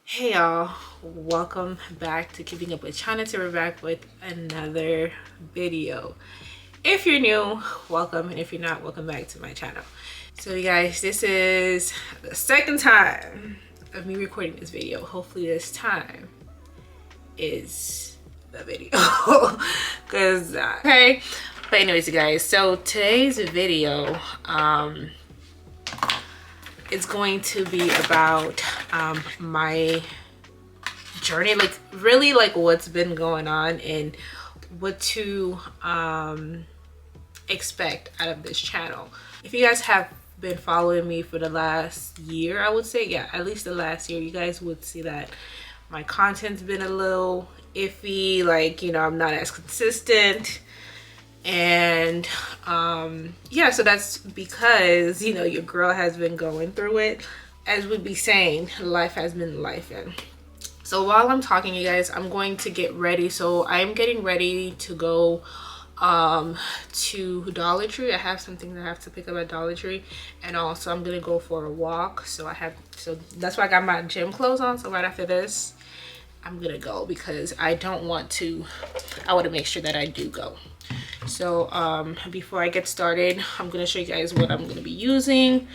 Hey y'all, welcome back to Keeping Up with Chyna. We're back with another video. If you're new, welcome, and if you're not, welcome back to my channel. So you guys, this is the second time of me recording this video. Hopefully this time is the video because okay. But anyways, you guys, so today's video it's going to be about my journey, like really like what's been going on and what to expect out of this channel. If you guys have been following me for the last year, I would say, yeah, at least the last year, you guys would see that my content's been a little iffy, like, you know, I'm not as consistent. And yeah, so that's because, you know, your girl has been going through it. As we'd be saying, life has been life. And so while I'm talking, you guys, I'm going to get ready. So I'm getting ready to go to Dollar Tree. I have something that I have to pick up at Dollar Tree, and also I'm gonna go for a walk. So that's why I got my gym clothes on. So right after this, I'm gonna go because I want to make sure that I do go. So before I get started, I'm gonna show you guys what I'm gonna be using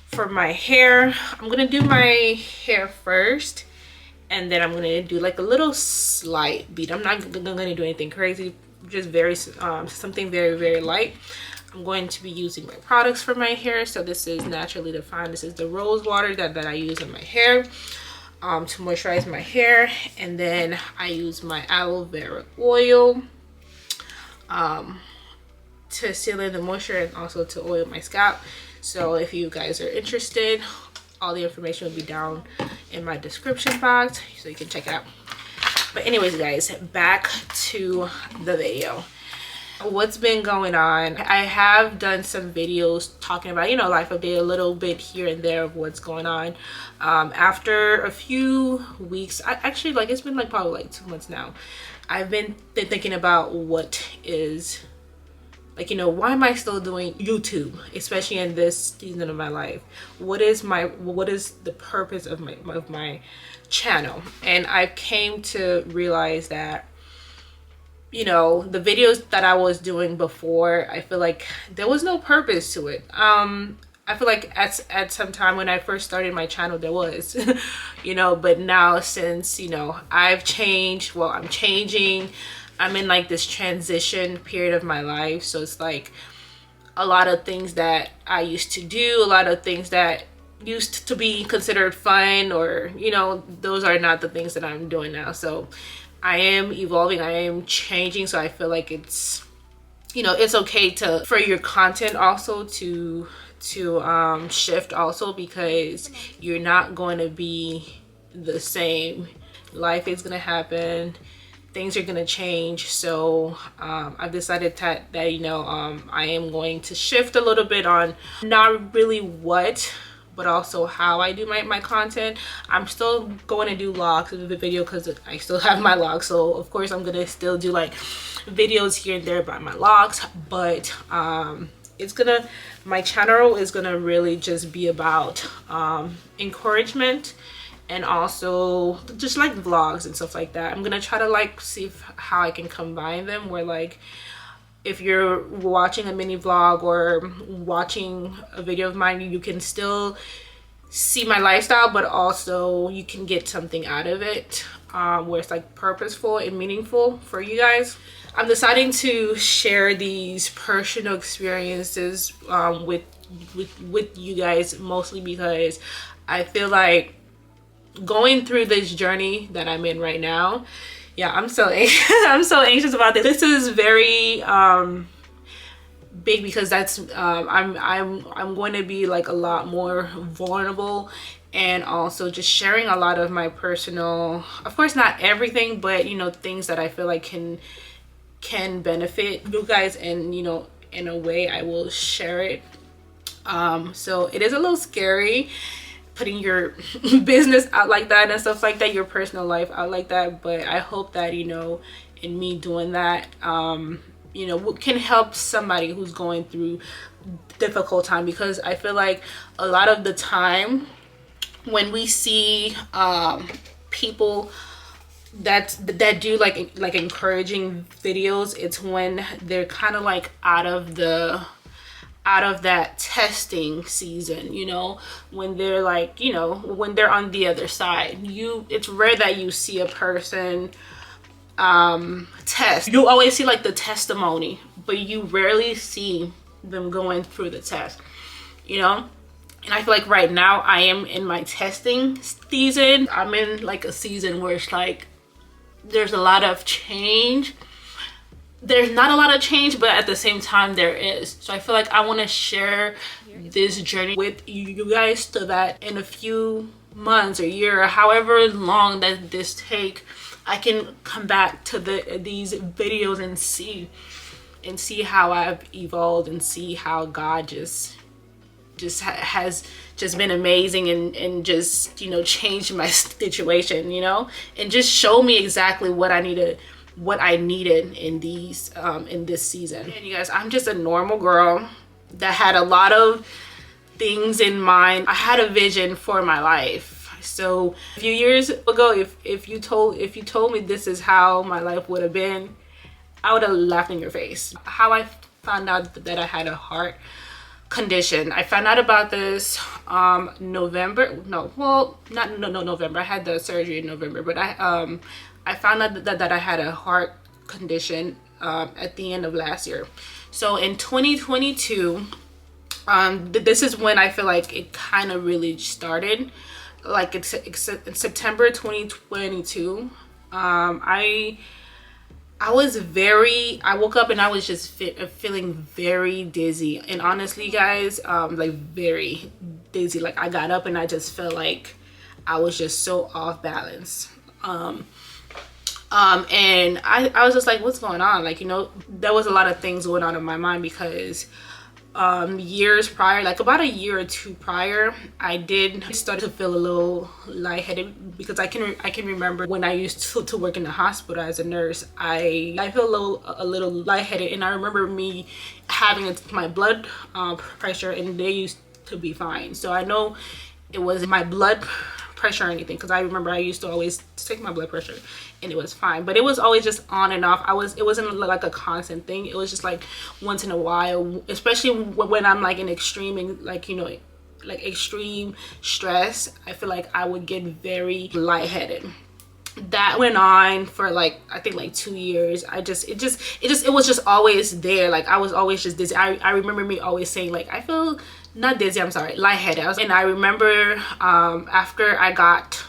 for my hair. I'm gonna do my hair first, and then I'm gonna do like a little slight beat. I'm not gonna do anything crazy, just very something very light. I'm going to be using my products for my hair. So this is Naturally Defined. This is the rose water that I use in my hair to moisturize my hair, and then I use my aloe vera oil to seal in the moisture and also to oil my scalp. So if you guys are interested, all the information will be down in my description box so you can check it out. But anyways, guys, back to the video. What's been going on? I have done some videos talking about, you know, life update, a little bit here and there of what's going on. After a few weeks, actually, like, it's been like probably like 2 months now, I've been thinking about what is, like, you know, why am I still doing YouTube, especially in this season of my life? What is the purpose of my channel? And I came to realize that, you know, the videos that I was doing before, I feel like there was no purpose to it. I feel like at some time when I first started my channel, there was, you know, but now since, you know, I've changed, well, I'm changing, I'm in like this transition period of my life. So it's like a lot of things that I used to do, a lot of things that used to be considered fun, or, you know, those are not the things that I'm doing now. So I am evolving, I am changing. So I feel like it's, you know, it's okay for your content also to shift also, because you're not going to be the same. Life is going to happen, things are going to change. So I've decided that you know, I am going to shift a little bit on not really what, but also how I do my content. I'm still going to do vlogs of the video because I still have my logs, so of course I'm gonna still do like videos here and there about my logs, but my channel is gonna really just be about encouragement, and also just like vlogs and stuff like that. I'm gonna try to like see how I can combine them, where like if you're watching a mini vlog or watching a video of mine, you can still see my lifestyle, but also you can get something out of it, where it's like purposeful and meaningful for you guys. I'm deciding to share these personal experiences with you guys, mostly because I feel like going through this journey that I'm in right now, yeah, I'm so I'm so anxious about this. This is very big because that's I'm going to be like a lot more vulnerable, and also just sharing a lot of my personal, of course not everything, but you know, things that I feel like can benefit you guys, and you know, in a way I will share it. So it is a little scary putting your business out like that and stuff like that, your personal life out like that, but I hope that, you know, in me doing that, you know, can help somebody who's going through difficult time, because I feel like a lot of the time when we see people that do like encouraging videos, it's when they're kind of like out of that testing season, you know, when they're like, you know, when they're on the other side. It's rare that you see a person test. You always see like the testimony, but you rarely see them going through the test, you know. And I feel like right now I am in my testing season. I'm in like a season where it's like there's a lot of change. There's not a lot of change, but at the same time there is. So I feel like I want to share this journey with you guys, so that in a few months or year, or however long that this take, I can come back to these videos and see how I've evolved, and see how God has just been amazing, and just, you know, changed my situation, you know, and just show me exactly what I needed in this season. And you guys, I'm just a normal girl that had a lot of things in mind. I had a vision for my life. So a few years ago, if you told me this is how my life would have been, I would have laughed in your face. How I found out that I had a heart condition. I found out about this November. I had the surgery in November, but I found out that I had a heart condition at the end of last year. So in 2022, this is when I feel like it kind of really started. Like it's in September 2022. I woke up and I was just feeling very dizzy, and honestly guys, like very dizzy. Like I got up and I just felt like I was just so off balance. And I was just like, what's going on? Like, you know, there was a lot of things going on in my mind, because years prior, like about a year or two prior, I did start to feel a little lightheaded, because I can remember when I used to work in the hospital as a nurse, I feel a little lightheaded, and I remember me having my blood pressure, and they used to be fine. So I know it was my blood pressure or anything, because I remember I used to always take my blood pressure and it was fine, but it was always just on and off. It wasn't like a constant thing. It was just like once in a while, especially when I'm like in extreme, like, you know, like extreme stress, I feel like I would get very lightheaded. That went on for like, I think like 2 years. It was just always there. Like I was always just dizzy. I remember me always saying like, I feel not dizzy, I'm sorry, lightheaded. And I remember after I got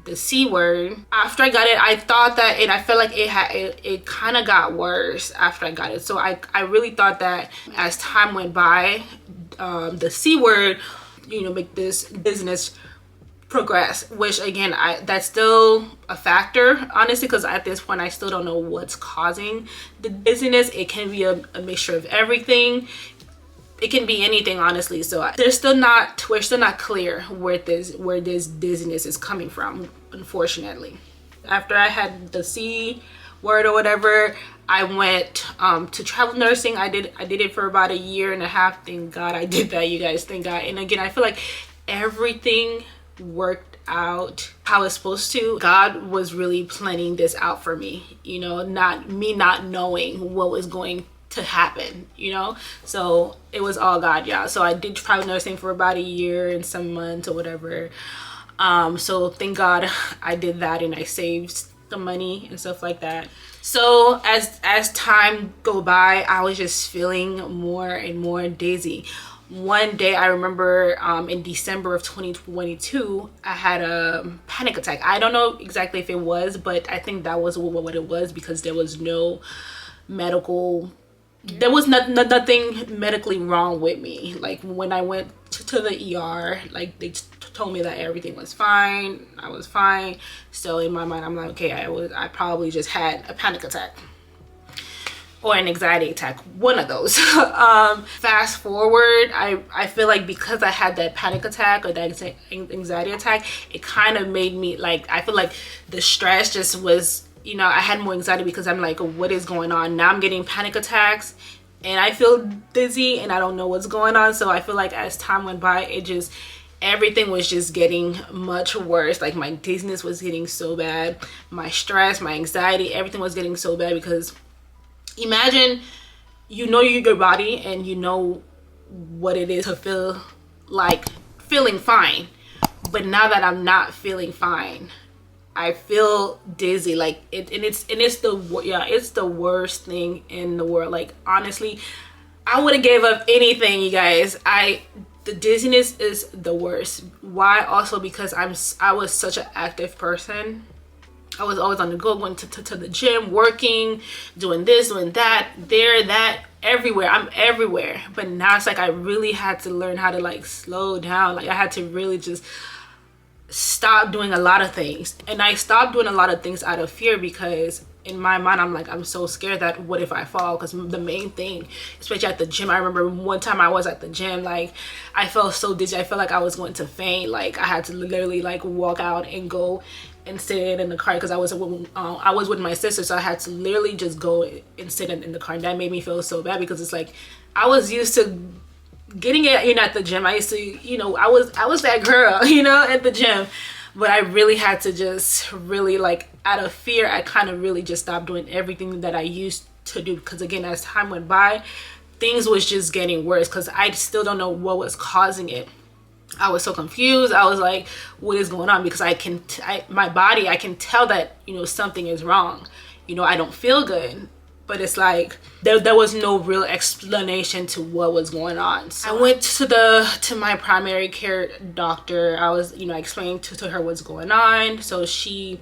the C word, after I got it, I thought that, and I felt like it kind of got worse after I got it. So I really thought that as time went by, the C word, you know, make this business progress, which again, that's still a factor, honestly, because at this point I still don't know what's causing the dizziness. It can be a mixture of everything. It can be anything, honestly. So we're still not clear where this dizziness is coming from, unfortunately. After I had the C word or whatever, I went to travel nursing. I did it for about 1.5 years. Thank God I did that, you guys. Thank God. And again, I feel like everything worked out how it's supposed to. God was really planning this out for me, you know, not knowing what was going to happen, you know. So it was all God, y'all. So I did travel nursing for about 1 year and some months or whatever. So thank God I did that, and I saved the money and stuff like that. So as time go by, I was just feeling more and more dizzy. One day I remember in December of 2022, I had a panic attack. I don't know exactly if it was, but I think that was what it was, because there was no medical, there was nothing medically wrong with me. Like when I went to the ER, like they told me that everything was fine. I was fine. So in my mind, I'm like, okay, I probably just had a panic attack or an anxiety attack, one of those. Fast forward, I feel like because I had that panic attack or that anxiety attack, it kind of made me like, I feel like the stress just was, you know, I had more anxiety because I'm like, what is going on? Now I'm getting panic attacks and I feel dizzy and I don't know what's going on. So I feel like as time went by, everything was just getting much worse. Like my dizziness was getting so bad, my stress, my anxiety, everything was getting so bad. Because imagine, you know, your body and you know what it is to feel like feeling fine, but now that I'm not feeling fine, I feel dizzy. Like it's the worst thing in the world. Like honestly, I would have gave up anything, you guys. The dizziness is the worst. Why? Also because I was such an active person. I was always on the go, going to the gym, working, doing this, doing that, that, everywhere. I'm everywhere. But now it's like I really had to learn how to like slow down. Like I had to really just stop doing a lot of things. And I stopped doing a lot of things out of fear, because in my mind I'm like, I'm so scared that what if I fall? Because the main thing, especially at the gym, I remember one time I was at the gym, like I felt so dizzy. I felt like I was going to faint. Like I had to literally like walk out and go and sit in the car, because I was with my sister, so I had to literally just go and sit in the car. And that made me feel so bad, because it's like I was used to getting it, you know, at the gym. I used to, you know, I was that girl, you know, at the gym. But I really had to just really, like, out of fear, I kind of really just stopped doing everything that I used to do. Because again, as time went by, things was just getting worse, because I still don't know what was causing it. I was so confused. I was like, what is going on? Because my body, I can tell that, you know, something is wrong. You know, I don't feel good. But it's like there was no real explanation to what was going on. So I went to my primary care doctor. I was, you know, explaining to her what's going on. So she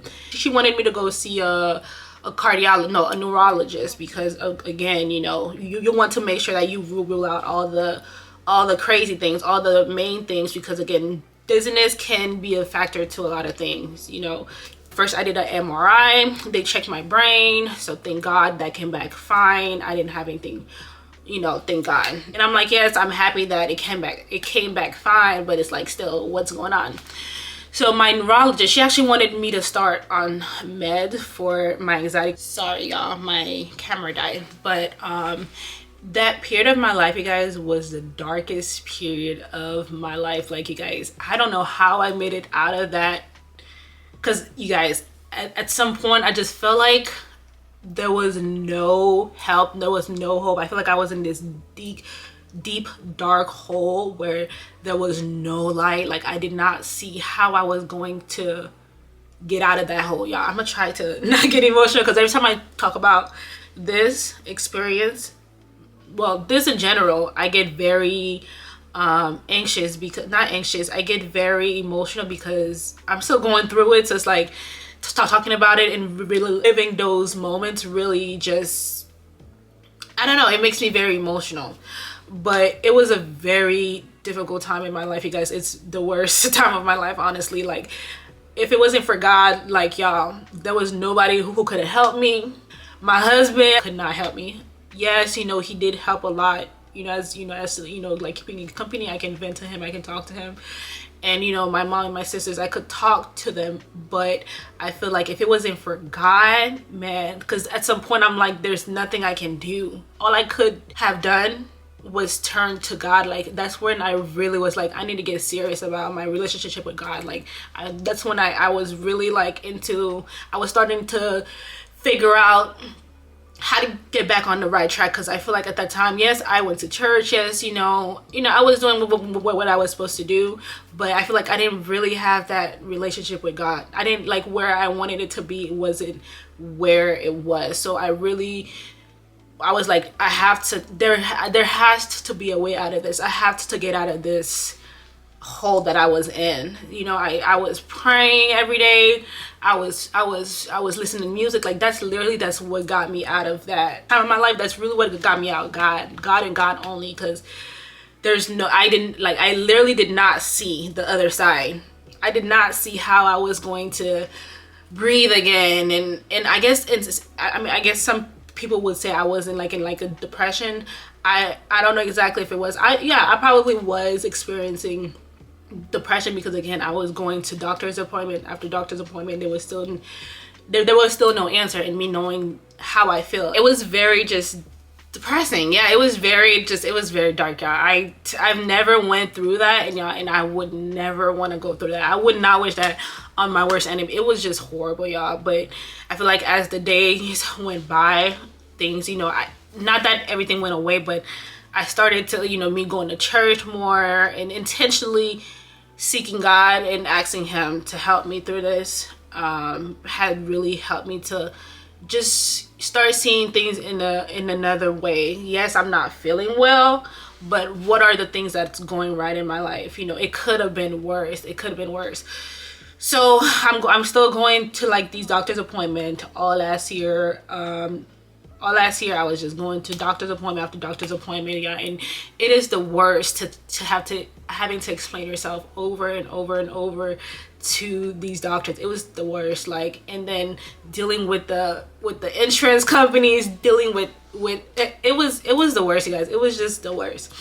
wanted me to go see a neurologist, because again, you know, you want to make sure that you rule out all the crazy things, all the main things, because again, dizziness can be a factor to a lot of things, you know. First, I did an MRI. They checked my brain. So thank God that came back fine. I didn't have anything, you know, thank God. And I'm like, yes, I'm happy that it came back fine, but it's like, still, what's going on? So my neurologist, she actually wanted me to start on med for my anxiety. Sorry, y'all, my camera died. But that period of my life, you guys, was the darkest period of my life. Like, you guys, I don't know how I made it out of that. Because you guys, at some point I just felt like there was no help, there was no hope. I feel like I was in this deep dark hole where there was no light. Like I did not see how I was going to get out of that hole, y'all. I'm gonna try to not get emotional, because every time I talk about this experience, well, this in general, I get very anxious, because I get very emotional, because I'm still going through it. So it's like, to start talking about it and really living those moments really just, I don't know, it makes me very emotional. But it was a very difficult time in my life, you guys. It's the worst time of my life, honestly. Like, if it wasn't for God, like, y'all, there was nobody who could have helped me. My husband could not help me. Yes, you know, he did help a lot. You know, as like keeping me company, I can vent to him, I can talk to him. And you know, my mom and my sisters, I could talk to them. But I feel like if it wasn't for God, man, because at some point I'm like, there's nothing I can do. All I could have done was turn to God. Like that's when I really was like, I need to get serious about my relationship with God. Like that's when I was really like I was starting to figure out how to get back on the right track. Because I feel like at that time, yes, I went to church, yes, you know, I was doing what I was supposed to do, but I feel like I didn't really have that relationship with God. I didn't like where I wanted it to be, wasn't where it was. So I was like, I have to, there has to be a way out of this. I have to get out of this hole that I was in. You know, I was praying every day. I was listening to music. Like that's what got me out of that time of my life. That's really what got me out. God and God only. Because I literally did not see the other side. I did not see how I was going to breathe again. And I guess I guess some people would say I was in like a depression. I don't know exactly if it was. I probably was experiencing depression, because again, I was going to doctor's appointment after doctor's appointment. There was still no answer, and me knowing how I feel, it was very just depressing. Yeah, it was very dark, y'all. I've never went through that, and y'all, and I would never want to go through that. I would not wish that on my worst enemy. It was just horrible, y'all. But I feel like as the days went by, things, you know, not that everything went away, but I started to, you know, me going to church more and intentionally seeking God and asking him to help me through this. Had really helped me to just start seeing things in another way. Yes, I'm not feeling well, but what are the things that's going right in my life? You know, it could have been worse. It could have been worse. So I'm still going to like these doctor's appointment all last year. All last year I was just going to doctor's appointment after doctor's appointment, yeah, and it is the worst having to explain yourself over and over and over to these doctors. It was the worst. Like, and then dealing with the insurance companies, dealing with it was the worst, you guys. It was just the worst.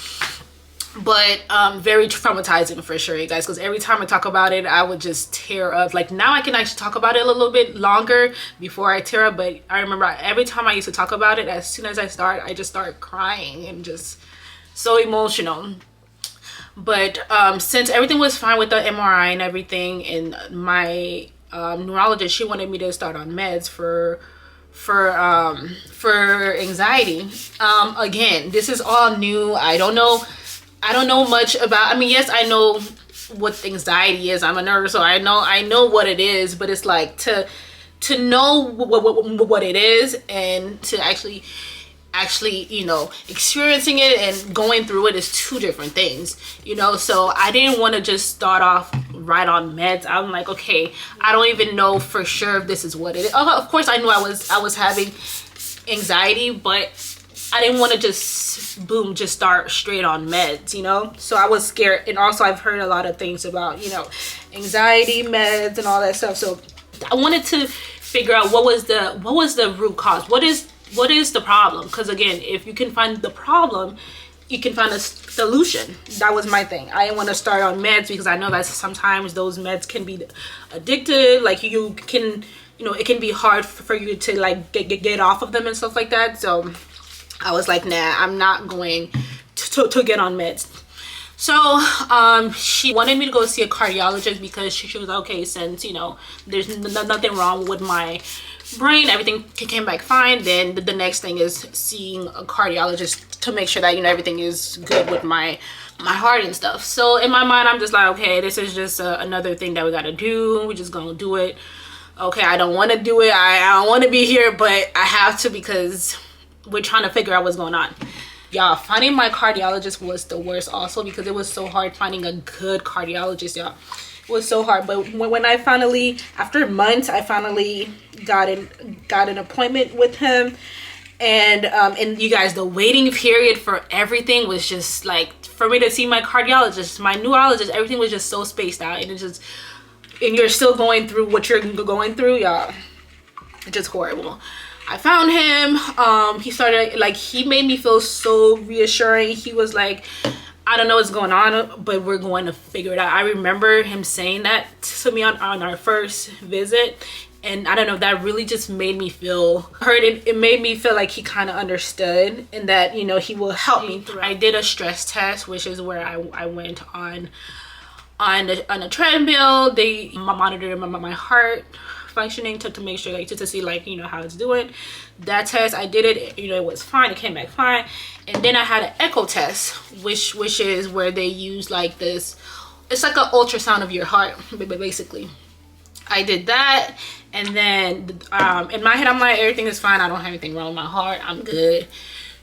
But very traumatizing for sure, you guys, because every time I talk about it, I would just tear up. Like, now I can actually talk about it a little bit longer before I tear up, but I remember every time I used to talk about it, as soon as I just start crying and just so emotional. But since everything was fine with the MRI and everything, and my neurologist, she wanted me to start on meds for anxiety. Again, this is all new. I don't know much about, I mean, yes, I know what anxiety is. I'm a nurse, so I know what it is, but it's like to know what it is, and to actually, you know, experiencing it and going through it is two different things, you know. So I didn't want to just start off right on meds. I'm like, okay, I don't even know for sure if this is what it is. Of course I knew I was having anxiety, but I didn't want to just start straight on meds, you know. So I was scared. And also I've heard a lot of things about, you know, anxiety meds and all that stuff. So I wanted to figure out what was the root cause. What is the problem? Because again, if you can find the problem, you can find a solution. That was my thing. I didn't want to start on meds because I know that sometimes those meds can be addictive. Like, you can, you know, it can be hard for you to like get off of them and stuff like that. So I was like, nah, I'm not going to get on meds. So she wanted me to go see a cardiologist because she was like, okay, since, you know, there's nothing wrong with my brain, everything came back fine, then the next thing is seeing a cardiologist to make sure that, you know, everything is good with my heart and stuff. So in my mind, I'm just like, okay, this is just another thing that we gotta do. We're just gonna do it. Okay, I don't want to do it. I don't want to be here, but I have to because we're trying to figure out what's going on. Y'all, finding my cardiologist was the worst also, because it was so hard finding a good cardiologist, y'all. It was so hard. But when I finally, after months, I finally got an appointment with him. And you guys, the waiting period for everything was just like, for me to see my cardiologist, my neurologist, everything was just so spaced out. And and you're still going through what you're going through, y'all. It's just horrible. I found him. He started, like, he made me feel so reassuring. He was like, I don't know what's going on, but we're going to figure it out. I remember him saying that to me on our first visit. And I don't know, that really just made me feel hurt. It made me feel like he kind of understood, and that, you know, he will help me through. I did a stress test, which is where I went on a treadmill. They monitored my heart functioning to make sure, like, to see, like, you know, how it's doing. That test, I did it, you know, it was fine. It came back fine. And then I had an echo test, which is where they use like this, it's like an ultrasound of your heart, basically. I did that, and then in my head I'm like, everything is fine, I don't have anything wrong with my heart, I'm good.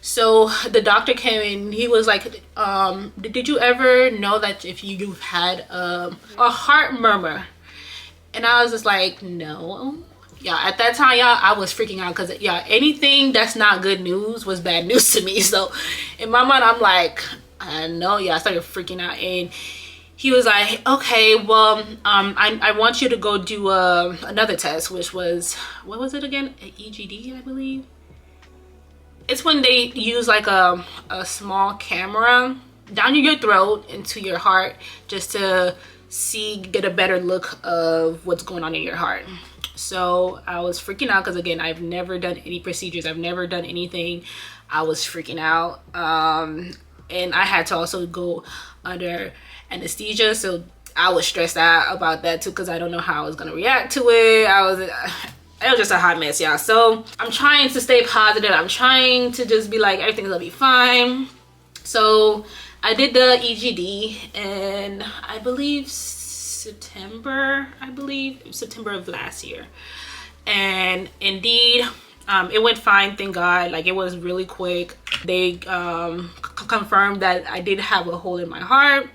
So the doctor came in, he was like, did you ever know that if you've had a heart murmur? And I was just like, no. Yeah, at that time, y'all, I was freaking out because, yeah, anything that's not good news was bad news to me. So in my mind, I'm like, I know. Yeah, I started freaking out. And he was like, okay, well, I want you to go do another test, which was, what was it again? EGD, I believe. It's when they use like a small camera down your throat into your heart just to get a better look of what's going on in your heart. So I was freaking out because, again, I've never done any procedures, I've never done anything. I was freaking out. And I had to also go under anesthesia, so I was stressed out about that too, because I don't know how I was gonna react to it. It was just a hot mess, y'all. So I'm trying to stay positive. I'm trying to just be like, everything's gonna be fine. So I did the EGD, and I believe September of last year, and indeed it went fine, thank God. Like, it was really quick. They confirmed that I did have a hole in my heart,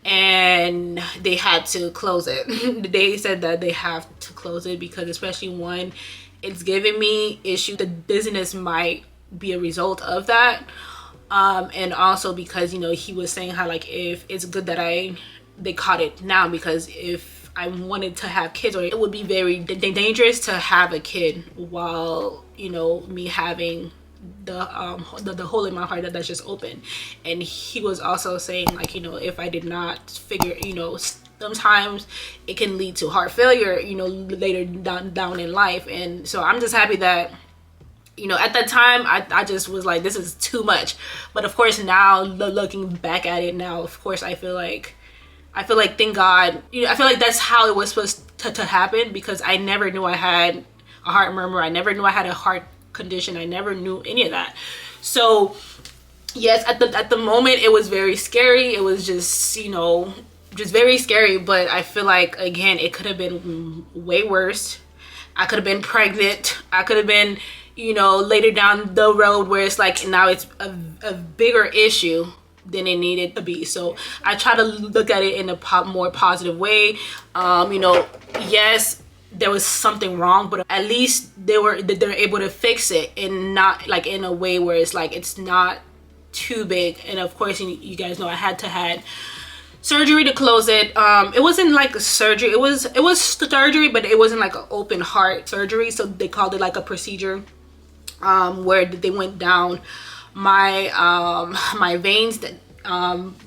and they had to close it. They said that they have to close it because, especially when it's giving me issue, the dizziness might be a result of that. And also because, you know, he was saying how, like, if it's good that they caught it now, because if I wanted to have kids, or it would be very dangerous to have a kid while, you know, me having the hole in my heart that's just open. And he was also saying, like, you know, if I did not figure, you know, sometimes it can lead to heart failure, you know, later down in life. And so I'm just happy that, you know, at that time I just was like, this is too much. But of course, now looking back at it now, of course, I feel like thank God, you know, I feel like that's how it was supposed to happen, because I never knew I had a heart murmur. I never knew I had a heart condition. I never knew any of that. So yes, at the moment it was very scary. It was just, you know, just very scary. But I feel like, again, it could have been way worse. I could have been pregnant. I could have been, you know, later down the road, where it's like now it's a bigger issue than it needed to be. So I try to look at it in a more positive way. You know, yes, there was something wrong, but at least they're able to fix it, and not like in a way where it's like it's not too big. And of course, you guys know I had to had surgery to close it. It wasn't like a surgery. It was surgery, but it wasn't like an open heart surgery. So they called it like a procedure, where they went down my veins that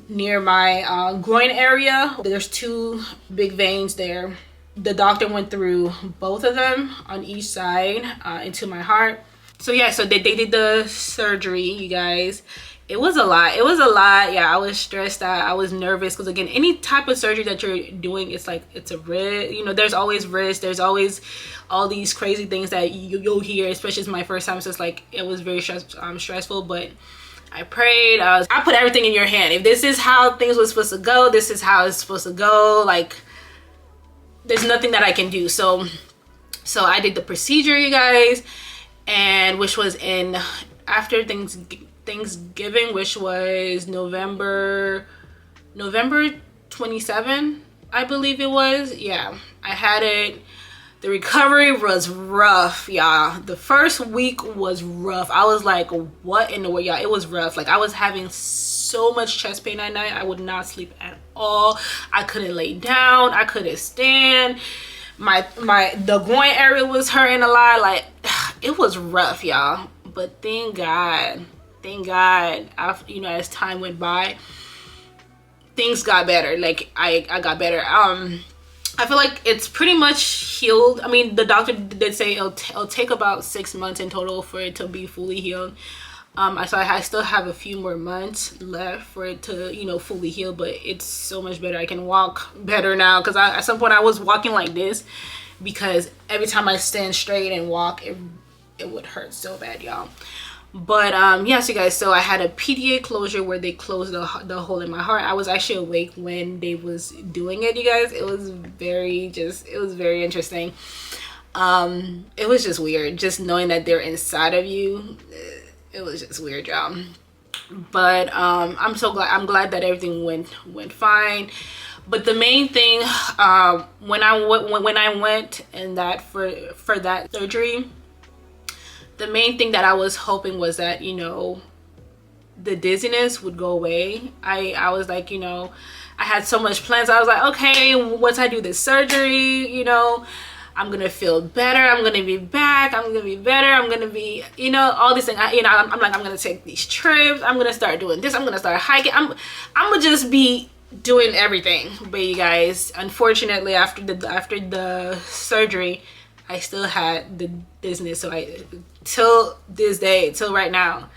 near my groin area. There's two big veins there. The doctor went through both of them on each side into my heart. So yeah, so they did the surgery, you guys. It was a lot. Yeah, I was stressed out. I was nervous, because again, any type of surgery that you're doing, it's like, it's a risk. You know, there's always risk. There's always all these crazy things that you'll hear, especially as my first time. So it's like, it was very stressful, but I prayed. I put everything in your hand. If this is how things were supposed to go, this is how it's supposed to go. Like, there's nothing that I can do. So I did the procedure, you guys, and which was in after Thanksgiving, which was November 27, I believe it was. Yeah, I had it. The recovery was rough, y'all. The first week was rough. I was like, what in the world, y'all? It was rough. Like, I was having so much chest pain at night. I would not sleep at all. I couldn't lay down. I couldn't stand. The groin area was hurting a lot. Like, it was rough, y'all. But thank God, after, you know, as time went by, things got better. Like, I got better. I feel like it's pretty much healed. I mean, the doctor did say it'll take about 6 months in total for it to be fully healed. So I still have a few more months left for it to, you know, fully heal, but it's so much better. I can walk better now, because at some point I was walking like this, because every time I stand straight and walk, it would hurt so bad, y'all. But yes, you guys, so I had a PDA closure where they closed the hole in my heart. I was actually awake when they was doing it, you guys. It was very interesting. It was just weird, just knowing that they're inside of you. It was just weird, y'all. But I'm glad that everything went fine. But the main thing, when I went and that for that surgery, the main thing that I was hoping was that, you know, the dizziness would go away. I was like, you know, I had so much plans. I was like, okay, once I do this surgery, you know, I'm gonna feel better. I'm gonna be back. I'm gonna be better. I'm gonna be, you know, all these things. You know, I'm like, I'm gonna take these trips. I'm gonna start doing this. I'm gonna start hiking. I'm gonna just be doing everything. But you guys, unfortunately, after the surgery, I still had the dizziness. So I, till this day, till right now,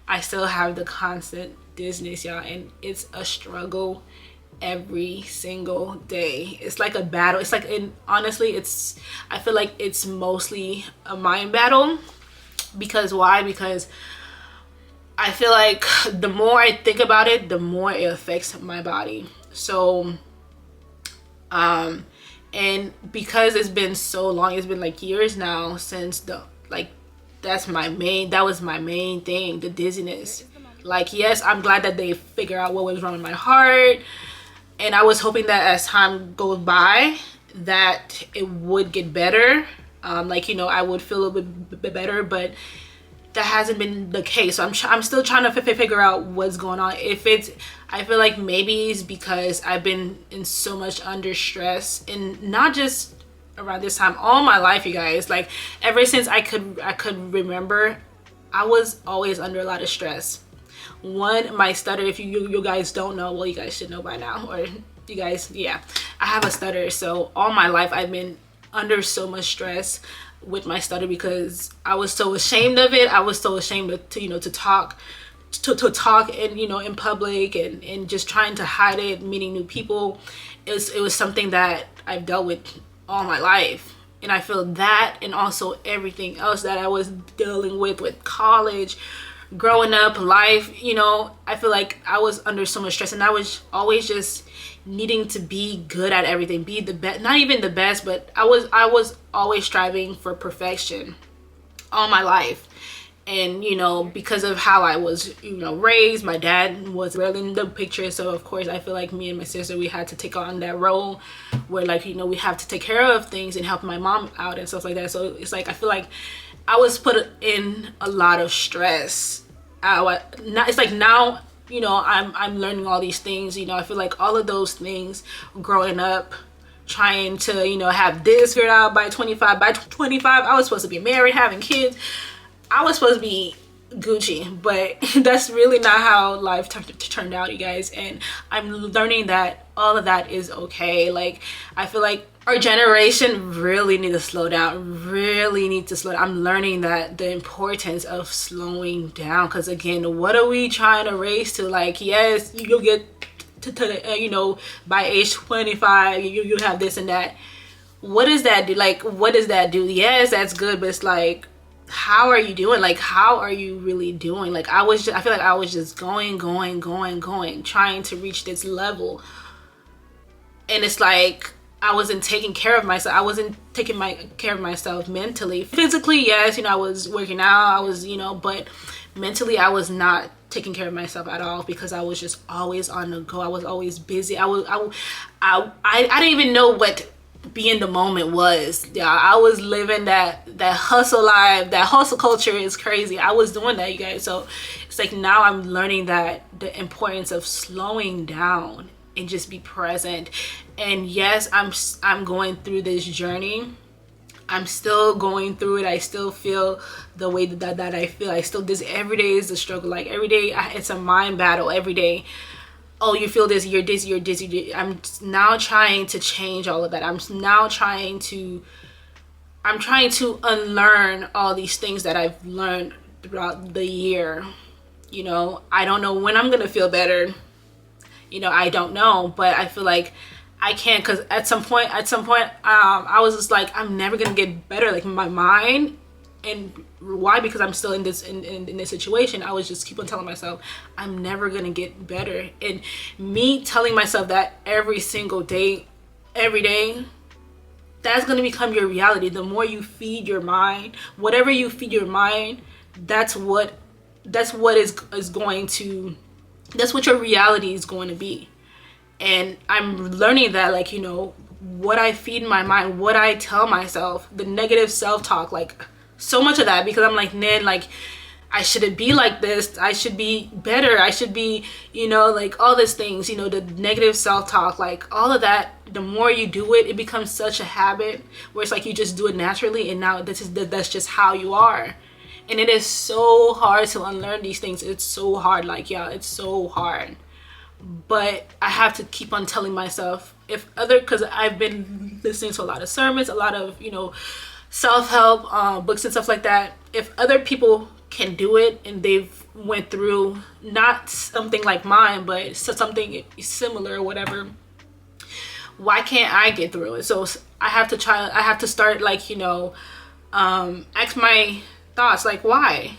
I still have the constant dizziness, y'all, and it's a struggle every single day. It's like a battle. It's like, and honestly, it's, I feel like it's mostly a mind battle. Because why? Because I feel like the more I think about it, the more it affects my body. So and because it's been so long, it's been like years now since the, like, that was my main thing, the dizziness. Like, yes, I'm glad that they figure out what was wrong with my heart, and I was hoping that as time goes by that it would get better. Like, you know, I would feel a little bit better, but that hasn't been the case. So I'm still trying to figure out what's going on. If it's, I feel like maybe it's because I've been in so much under stress, and not just around this time, all my life, you guys. Like, ever since I could remember, I was always under a lot of stress. One, my stutter, if you guys don't know, well, you guys should know by now, or you guys, yeah, I have a stutter. So all my life I've been under so much stress with my stutter, because I was so ashamed of it. I was so ashamed to you know, to talk and, you know, in public, and just trying to hide it, meeting new people. It was something that I've dealt with all my life, and I feel that, and also everything else that I was dealing with college, growing up, life, you know, I feel like I was under so much stress, and I was always just needing to be good at everything, be the best, not even the best, but I was always striving for perfection all my life. And, you know, because of how I was, you know, raised, my dad was rarely in the picture. So of course I feel like me and my sister, we had to take on that role where, like, you know, we have to take care of things and help my mom out and stuff like that. So it's like, I feel like I was put in a lot of stress. It's like now, you know, I'm learning all these things. You know, I feel like all of those things growing up, trying to, you know, have this figured out by 25. By 25, I was supposed to be married, having kids. I was supposed to be Gucci, but that's really not how life turned out, you guys. And I'm learning that all of that is okay. Like, I feel like our generation really need to slow down, really need to slow down. I'm learning that the importance of slowing down, because again, what are we trying to race to? Like, yes, you'll get to the, you know, by age 25, you have this and that. What does that do? Like, what does that do? Yes, that's good, but it's like, how are you doing? Like, how are you really doing? Like, I feel like I was just going, trying to reach this level. And it's like, I wasn't taking care of myself. I wasn't taking care of myself mentally. Physically, yes, you know, I was working out, I was, you know, but mentally I was not taking care of myself at all, because I was just always on the go. I was always busy. I didn't even know what be in the moment was. Yeah, I was living that hustle life. That hustle culture is crazy. I was doing that, you guys. So it's like, now I'm learning that the importance of slowing down and just be present. And yes, I'm going through this journey. I'm still going through it. I still feel the way that I feel. I still, this every day is a struggle. Like, every day it's a mind battle every day. Oh, you feel this, you're dizzy. I'm now trying to change all of that. I'm trying to unlearn all these things that I've learned throughout the year. You know, I don't know when I'm gonna feel better. You know, I don't know, but I feel like I can't, because at some point, I was just like, I'm never gonna get better. Like, my mind. And why? Because I'm still in this situation. I was just keep on telling myself I'm never gonna get better, and me telling myself that every single day, every day, that's gonna become your reality. The more you feed your mind, whatever you feed your mind, that's what is going to, that's what your reality is going to be. And I'm learning that, like, you know, what I feed my mind, what I tell myself, the negative self-talk, like, so much of that, because I'm like, man, like, I shouldn't be like this. I should be better. I should be, you know, like, all these things, you know, the negative self-talk, like, all of that. The more you do it, it becomes such a habit where it's like you just do it naturally, and now that's just how you are. And it is so hard to unlearn these things. It's so hard, like, yeah, it's so hard. But I have to keep on telling myself, because I've been listening to a lot of sermons, a lot of, you know, self-help books and stuff like that. If other people can do it and they've went through not something like mine, but something similar or whatever, why can't I get through it? So I have to start, like, you know, ask my thoughts, like, why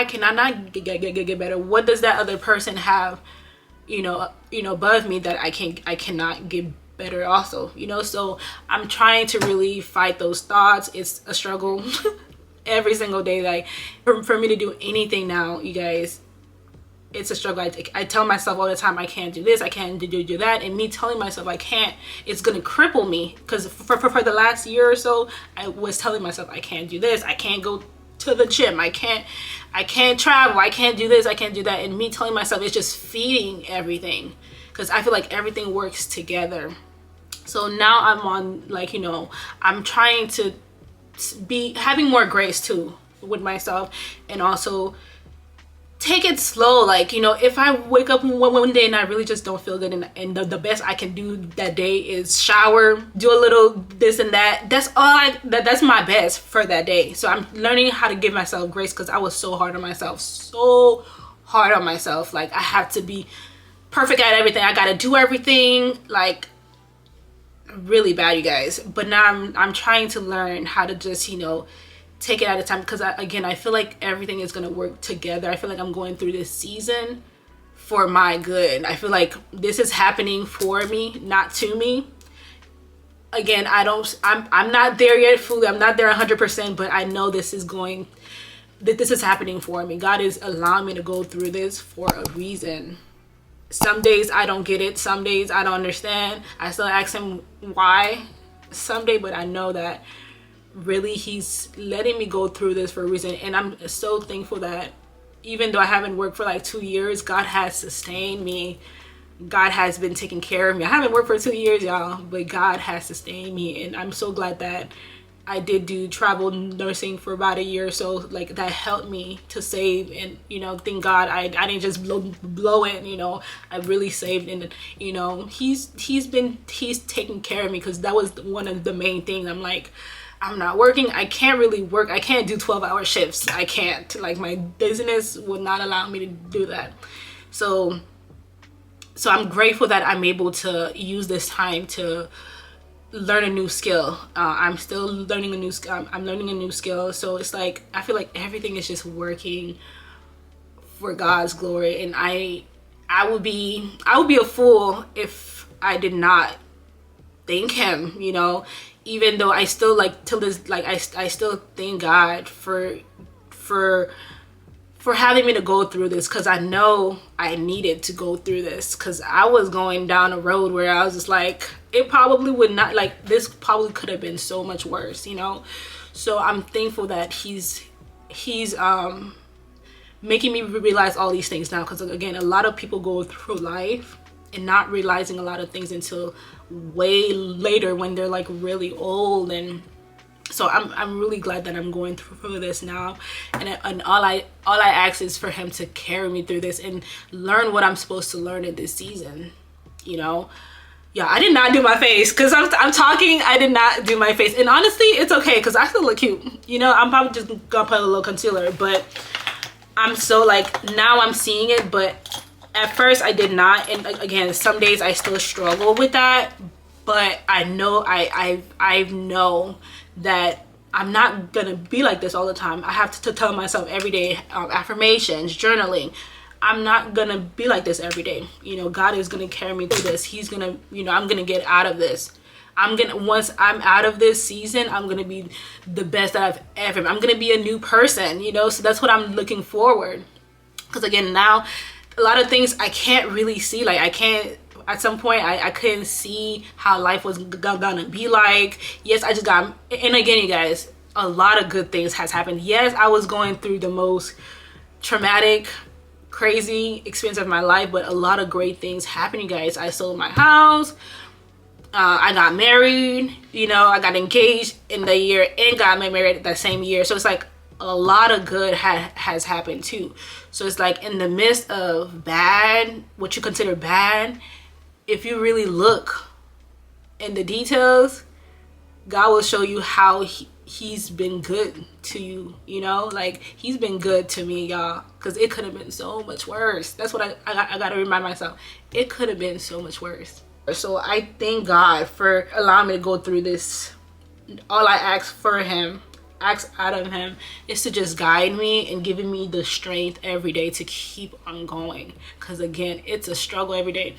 can I not get better? What does that other person have, you know, above me that I cannot get better also, you know? So I'm trying to really fight those thoughts. It's a struggle every single day. Like, for me to do anything now, you guys, it's a struggle. I tell myself all the time, I can't do this, I can't do that, and me telling myself I can't, it's gonna cripple me. Because for the last year or so, I was telling myself I can't do this, I can't go to the gym, I can't travel, I can't do this, I can't do that, and me telling myself, it's just feeding everything, because I feel like everything works together. So now I'm on, like, you know, I'm trying to be having more grace too with myself, and also take it slow. Like, you know, if I wake up one day and I really just don't feel good, and the best I can do that day is shower, do a little this and that, that's my best for that day. So I'm learning how to give myself grace, because I was so hard on myself. Like, I have to be perfect at everything, I gotta do everything, like, really bad, you guys. But now I'm trying to learn how to just, you know, take it at a time, because again, I feel like everything is going to work together. I feel like I'm going through this season for my good. I feel like this is happening for me, not to me. Again, I'm not there yet fully, I'm not there 100%, but I know this is happening for me. God is allowing me to go through this for a reason. Some days I don't get it, some days I don't understand, I still ask him why someday, but I know that really he's letting me go through this for a reason. And I'm so thankful that even though I haven't worked for like 2 years, God has sustained me. God has been taking care of me. I haven't worked for 2 years, y'all, but God has sustained me, and I'm so glad that I did do travel nursing for about a year or so. Like, that helped me to save, and, you know, thank God I didn't just blow it, you know. I really saved, and, you know, he's taking care of me, because that was one of the main things. I'm like, I'm not working, I can't really work, I can't do 12-hour shifts, I can't, like, my business would not allow me to do that. So I'm grateful that I'm able to use this time to learn a new skill. I'm still learning a new skill. I'm learning a new skill. So it's like, I feel like everything is just working for God's glory. And I would be a fool if I did not thank him, you know, even though I still, like, till this, like, I still thank God for having me to go through this, because I know I needed to go through this, because I was going down a road where I was just like, it probably would not, like, this probably could have been so much worse, you know. So I'm thankful that he's making me realize all these things now, because again, a lot of people go through life and not realizing a lot of things until way later, when they're like really old. And so I'm really glad that I'm going through this now, and all I ask is for him to carry me through this and learn what I'm supposed to learn in this season, you know. Yeah, I did not do my face, because I'm talking, I did not do my face, and honestly, it's okay, because I still look cute, you know. I'm probably just gonna put a little concealer, but I'm so, like, now I'm seeing it, but at first I did not. And again, some days I still struggle with that, but I know I know that I'm not gonna be like this all the time. I have to tell myself every day, affirmations, journaling, I'm not gonna be like this every day, you know. God is gonna carry me through this. He's gonna, you know, I'm gonna get out of this. Once I'm out of this season, I'm gonna be the best that I've ever been. I'm gonna be a new person, you know. So that's what I'm looking forward, because again, now a lot of things I can't really see. Like, I can't, at some point I couldn't see how life was gonna be like. Yes, I just got, and again, you guys, a lot of good things has happened. Yes, I was going through the most traumatic, crazy experience of my life, but a lot of great things happened, you guys. I sold my house, I got married, you know, I got engaged in the year and got married that same year. So it's like a lot of good has happened too. So it's like, in the midst of bad, what you consider bad, if you really look in the details, God will show you how he's been good to you, you know, like he's been good to me, y'all, because it could have been so much worse. That's what I gotta remind myself. It could have been so much worse. So I thank God for allowing me to go through this. All I ask out of him is to just guide me and giving me the strength every day to keep on going, because again, it's a struggle every day.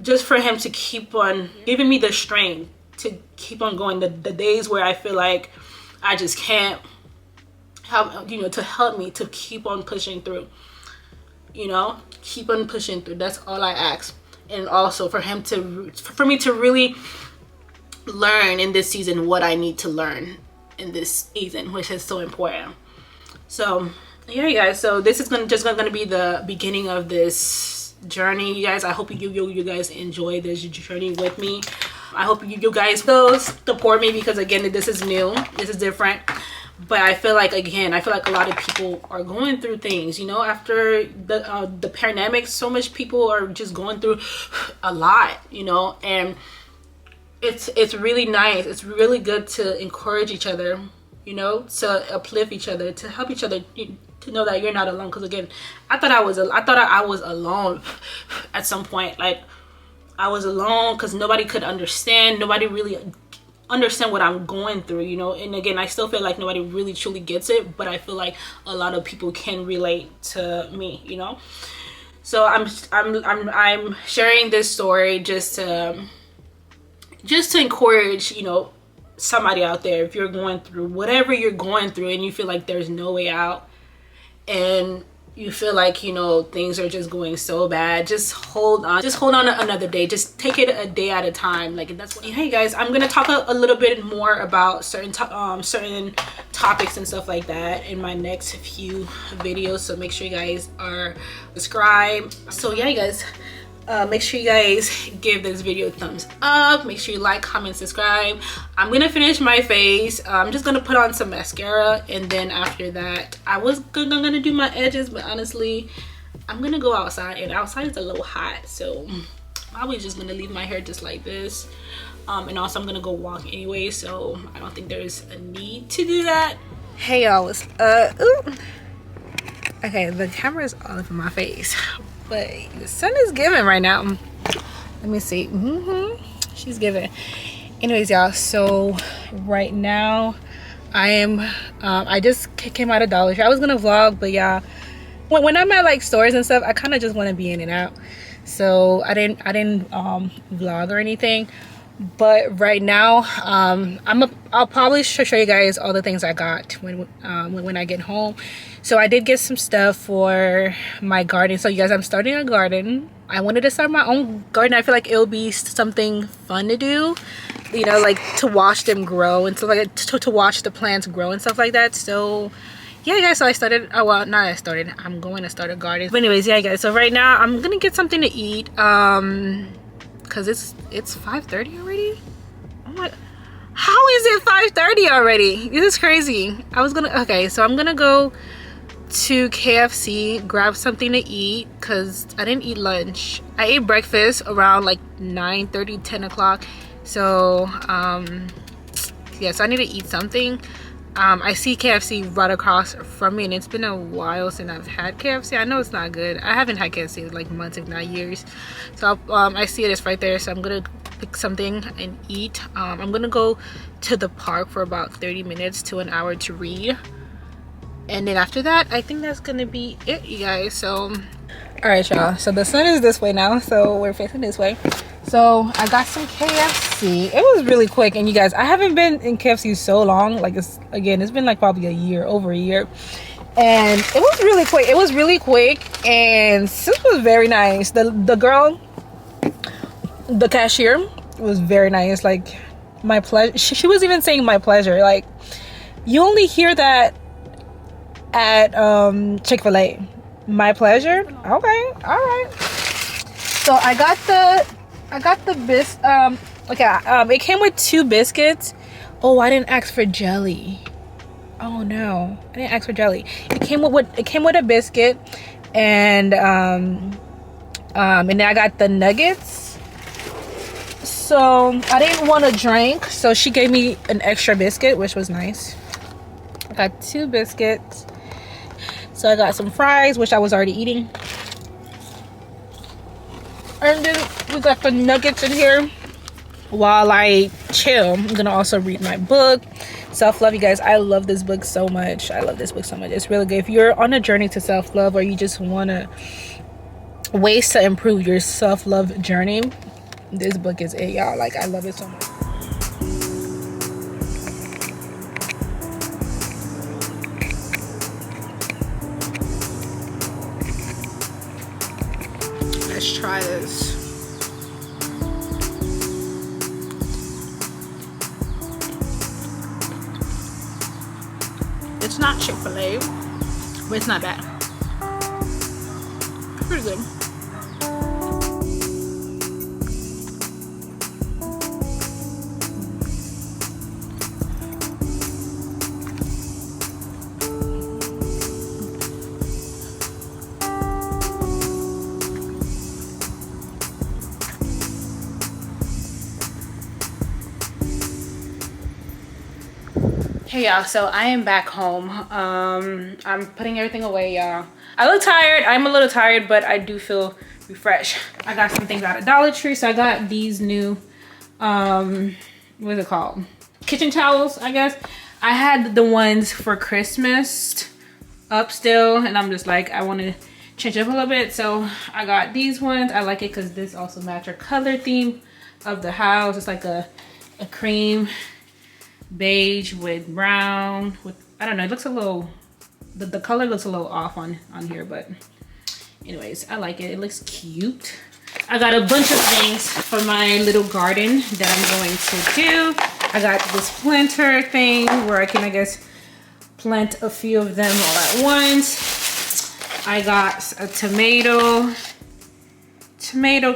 Just for him to keep on giving me the strength to keep on going, the days where I feel like I just can't have, you know, to help me to keep on pushing through, you know, keep on pushing through. That's all I ask. And also for me to really learn in this season what I need to learn in this season, which is so important. So yeah, you guys, so this is just gonna be the beginning of this journey, you guys. I hope you guys enjoy this journey with me. I hope you guys will support me, because again, this is new, this is different. But I feel like, again, a lot of people are going through things, you know, after the pandemic. So much people are just going through a lot, you know, and it's really nice. It's really good to encourage each other, you know, to uplift each other, to help each other, to know that you're not alone. Because again, I thought I was alone at some point. Like, I was alone because nobody could understand. Nobody really understand what I'm going through, you know. And again, I still feel like nobody really truly gets it, but I feel like a lot of people can relate to me, you know. So I'm sharing this story just to encourage, you know, somebody out there. If you're going through whatever you're going through and you feel like there's no way out, and you feel like, you know, things are just going so bad, just hold on another day. Just take it a day at a time. Like, that's what. Hey guys, I'm gonna talk a little bit more about certain topics and stuff like that in my next few videos, so make sure you guys are subscribed. So yeah, you guys, make sure you guys give this video a thumbs up. Make sure you like, comment, subscribe. I'm gonna finish my face. I'm just gonna put on some mascara, and then after that I was gonna do my edges, but honestly I'm gonna go outside, and outside is a little hot, so I was just gonna leave my hair just like this. And also I'm gonna go walk anyway, so I don't think there's a need to do that. Hey y'all, okay, the camera is all over my face, but the sun is giving right now. Let me see. She's giving. Anyways, y'all, so right now I just came out of Dollar Tree. I was gonna vlog, but yeah, when I'm at like stores and stuff, I kind of just want to be in and out, so I didn't vlog or anything. But right now I'll probably show you guys all the things I got when I get home. So I did get some stuff for my garden. So you guys, I'm starting a garden. I wanted to start my own garden. I feel like it'll be something fun to do, you know, like to watch them grow and stuff like that, to watch the plants grow and stuff like that. So yeah, guys, so I started, I'm going to start a garden. But anyways, yeah, guys, so right now I'm gonna get something to eat, because it's 5:30 already. Oh my, how is it 5:30 already? This is crazy. Okay, so I'm gonna go to KFC, grab something to eat, because I didn't eat lunch. I ate breakfast around like 9:30, 10 o'clock. So yeah, so I need to eat something. I see KFC right across from me, and it's been a while since I've had KFC. I know it's not good. I haven't had KFC in like months, if not years. So I see it, it's right there, so I'm gonna pick something and eat. I'm gonna go to the park for about 30 minutes to an hour to read, and then after that I think that's gonna be it, you guys. So all right, y'all, so the sun is this way now, so we're facing this way. So I got some KFC. It was really quick, and you guys, I haven't been in KFC so long. Like, it's been like probably over a year, and it was really quick. And this was very nice. The girl, the cashier, was very nice. Like, my pleasure. She was even saying my pleasure. Like, you only hear that at Chick-fil-A. My pleasure. Okay, all right. So I got the it came with 2 biscuits. Oh, I didn't ask for jelly. Oh no, I didn't ask for jelly. It came with a biscuit, and then I got the nuggets. So I didn't want a drink, so she gave me an extra biscuit, which was nice. I got 2 biscuits. So I got some fries, which I was already eating. And then we got the nuggets in here while I chill. I'm gonna also read my book, Self-Love. You guys, I love this book so much. I love this book so much. It's really good. If you're on a journey to self-love, or you just wanna ways to improve your self-love journey, this book is it, y'all. Like, I love it so much. Let's try this. It's not Chick-fil-A, but it's not bad. Pretty good. Hey y'all, so I am back home. I'm putting everything away, y'all. I look tired. I'm a little tired, but I do feel refreshed. I got some things out of Dollar Tree. So I got these new what is it called, kitchen towels, I guess. I had the ones for Christmas up still, and I'm just like, I want to change it up a little bit. So I got these ones. I like it because this also match our color theme of the house. It's like a cream beige with brown with, I don't know, it looks a little, the color looks a little off on here, but anyways, I like it. It looks cute. I got a bunch of things for my little garden that I'm going to do. I got this planter thing where I can, I guess, plant a few of them all at once. I got a tomato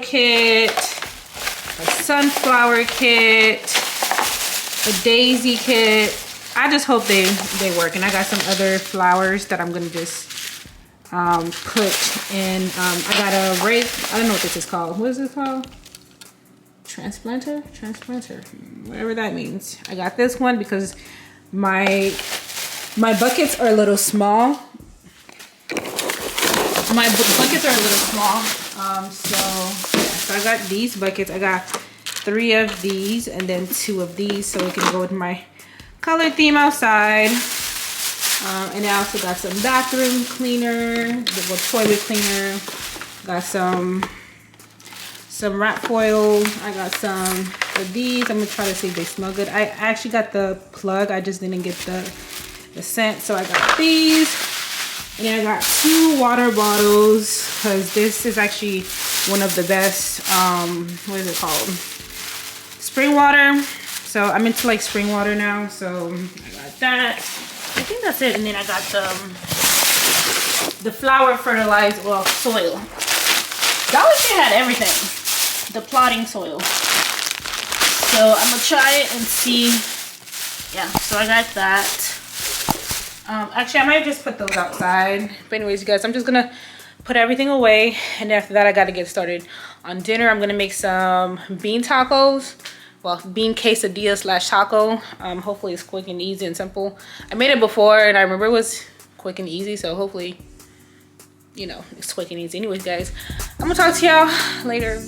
kit, a sunflower kit, a daisy kit. I just hope they work. And I got some other flowers that I'm gonna just put in. I got a rake. I don't know what this is called. What is this called? Transplanter, whatever that means. I got this one because my buckets are a little small. So I got these buckets. I got 3 of these and then 2 of these, so it can go with my color theme outside. And I also got some bathroom cleaner, the toilet cleaner. Got some wrap foil. I got some of these. I'm gonna try to see if they smell good. I actually got the plug. I just didn't get the scent, so I got these. And then I got 2 water bottles because this is actually one of the best. What is it called? Spring water. So I'm into like spring water now, so I got that. I think that's it. And then I got the flower fertilized soil. Dollar Tree had everything. The plotting soil. So I'm gonna try it and see. Yeah, so I got that. Actually, I might just put those outside. But anyways, you guys, I'm just gonna put everything away, and after that I got to get started on dinner. I'm gonna make some bean tacos. Well, bean quesadilla / taco. Hopefully it's quick and easy and simple. I made it before and I remember it was quick and easy, so hopefully, you know, it's quick and easy. Anyways, guys, I'm gonna talk to y'all later.